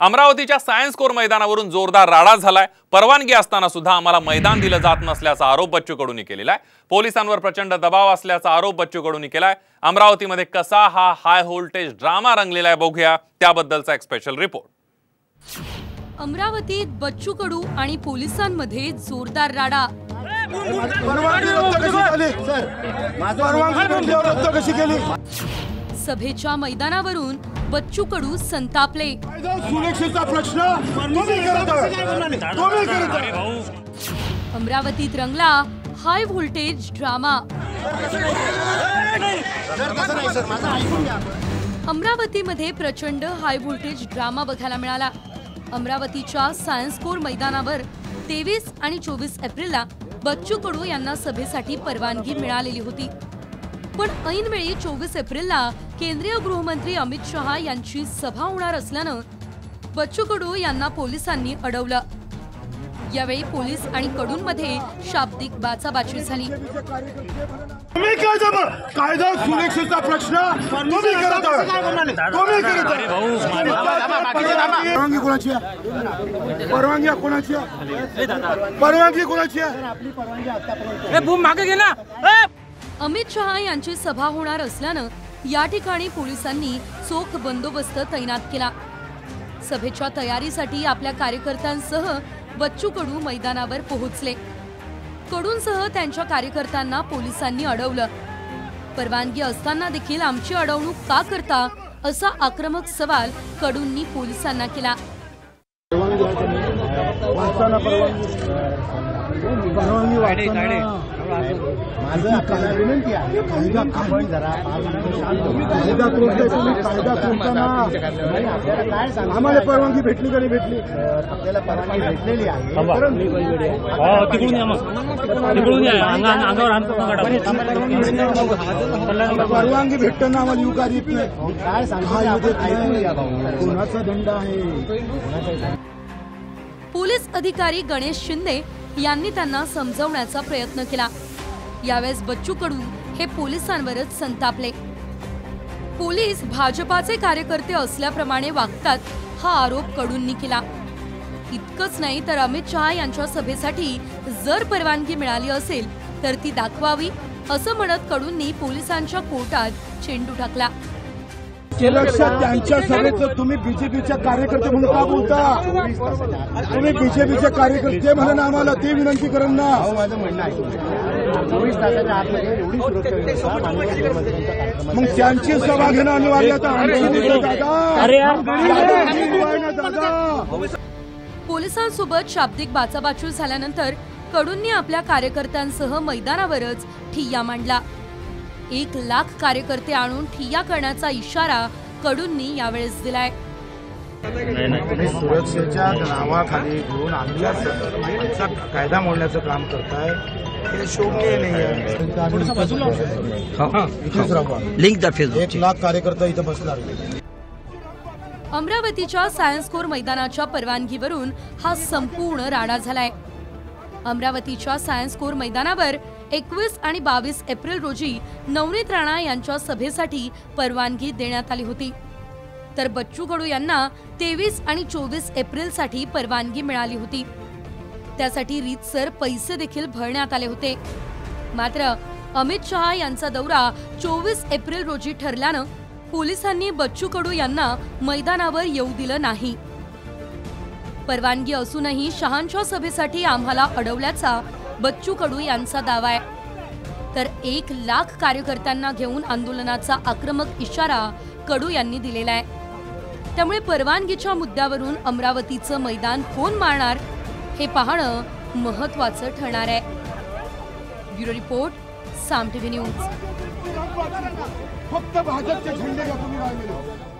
अमरावतीच्या science core मैदानावरून जोरदार राडा झालाय। परवानगी असताना सुद्धा आम्हाला मैदान दिलं जात नसल्याचा आरोप बच्चू कडूंनी केलेला आहे। पोलिसांवर प्रचंड दबाव असल्याचा आरोप बच्चू कडूंनी केलाय। अमरावतीमध्ये कसा हा हाय व्होल्टेज ड्रामा रंगलेला आहे बघूया त्याबद्दलचा एक स्पेशल रिपोर्ट। अमरावतीत बच्चू कडू आणि पोलिसांमध्ये जोरदार राडा। सभेच्या मैदानावरून बच्चू कडू संतापले। सुरक्षेचा प्रश्न अमरावतीत रंगला हाय व्होल्टेज ड्रामा। अमरावतीमध्ये प्रचंड हाय व्होल्टेज ड्रामा बघायला मिळाला। अमरावतीच्या सायन्स कोर मैदानावर 23 आणि 24 एप्रिलला बच्चू कडू यांना सभेसाठी परवानगी मिळालेली होती, पण ऐनवेळी 24 एप्रिलला केंद्रीय गृहमंत्री अमित शहा यांची सभा होणार असल्यानं बच्चू कडू यांना पोलिसांनी अडवलं। यावेळी पोलीस आणि कडूंमध्ये शाब्दिक बाचाबाची झाली। कायदा सुरक्षेचा प्रश्न परवानगी कोणाची मागे घे ना। अमित शहा यांची सभा होणार असल्यानं या ठिकाणी पोलिसांनी चोख बंदोबस्त तैनात केला। सभेच्या तयारीसाठी आपल्या कार्यकर्त्यांसह बच्चू कडू मैदानावर पोहोचले। कडूंसह त्यांच्या कार्यकर्त्यांना पोलिसांनी अडवलं। परवानगी असताना देखील आमची अडवणूक का करता असा आक्रमक सवाल कडूंनी पोलिसांना केला। आम्हाला परवानगी भेटली का नाही भेटली? आपल्याला परवानगी भेटलेली आहे। परवानगी भेटताना आम्हाला युगार येत नाही। काय कोणाचा दंड आहे? पोलीस अधिकारी गणेश शिंदे यांनी त्यांना समजावण्याचा प्रयत्न केला। यावेळेस बच्चू कडू हे पोलिसांवरच संतापले। पोलीस भाजपाचे कार्यकर्ते असल्याप्रमाणे वागतात हा आरोप कडूंनी केला। इतकंच नाही तर अमित शहा यांच्या सभेसाठी जर परवानगी मिळाली असेल तर ती दाखवावी असं म्हणत कडूंनी पोलिसांच्या कोर्टात चेंडू टाकला। त्यांच्या सभेचं तुम्ही बीजेपीच्या कार्यकर्ते म्हणून का बोलता? तुम्ही बीजेपीचे कार्यकर्ते म्हणून आम्हाला ते विनंती करून ना। माझं म्हणणं आहे 24 तासाच्या आतमध्ये एवढी सुरक्षा मग त्यांची सभा घेणं अनिवार्य दादा। पोलिसांसोबत शाब्दिक बाचाबाची झाल्यानंतर कडूंनी आपल्या कार्यकर्त्यांसह मैदानावरच ठिय्या मांडला। 1 लाख कार्यकर्ते आणून ठिय्या करण्याचा इशारा कडूंनी यावेळेस दिलाय। सुरक्षेच्या नावाखाली घेऊन आमचा कायदा मोडण्याचं काम करताय हे शोभनीय नाहीये। लिंक द फेसबुक 1 लाख कार्यकर्ते इथं बसणार। अमरावतीच्या सायन्स कोर मैदानाच्या परवानगीवरून हा संपूर्ण राडा झालाय। अमरावतीच्या सायन्स कोर मैदानावर 21 आणि 22 एप्रिल रोजी नवनीत राणा यांच्या सभेसाठी परवानगी देण्यात आली होती, तर बच्चू कडू यांना 23 आणि 24 एप्रिल साठी परवानगी मिळाली होती। त्यासाठी रीतसर पैसे देखील भरण्यात आले होते। मात्र अमित शहा यांचा दौरा 24 एप्रिल रोजी ठरल्यानं पोलिसांनी बच्चू कडू यांना मैदानावर येऊ दिलं नाही। परवानगी असूनही शहांच्या सभेसाठी आम्हाला अडवल्याचा बच्चू कडू यांचा दावा आहे। तर 1 लाख कार्यकर्त्यांना घेऊन आंदोलनाचा आक्रमक इशारा कडू यांनी दिलेला आहे। त्यामुळे परवानगीच्या मुद्द्यावरून अमरावतीचं मैदान कोण मारणार हे पाहणं महत्त्वाचं ठरणार आहे। ब्युरो रिपोर्ट, साम टीव्ही न्यूज। फक्त भाजपचे झेंडे तुम्ही राहिले।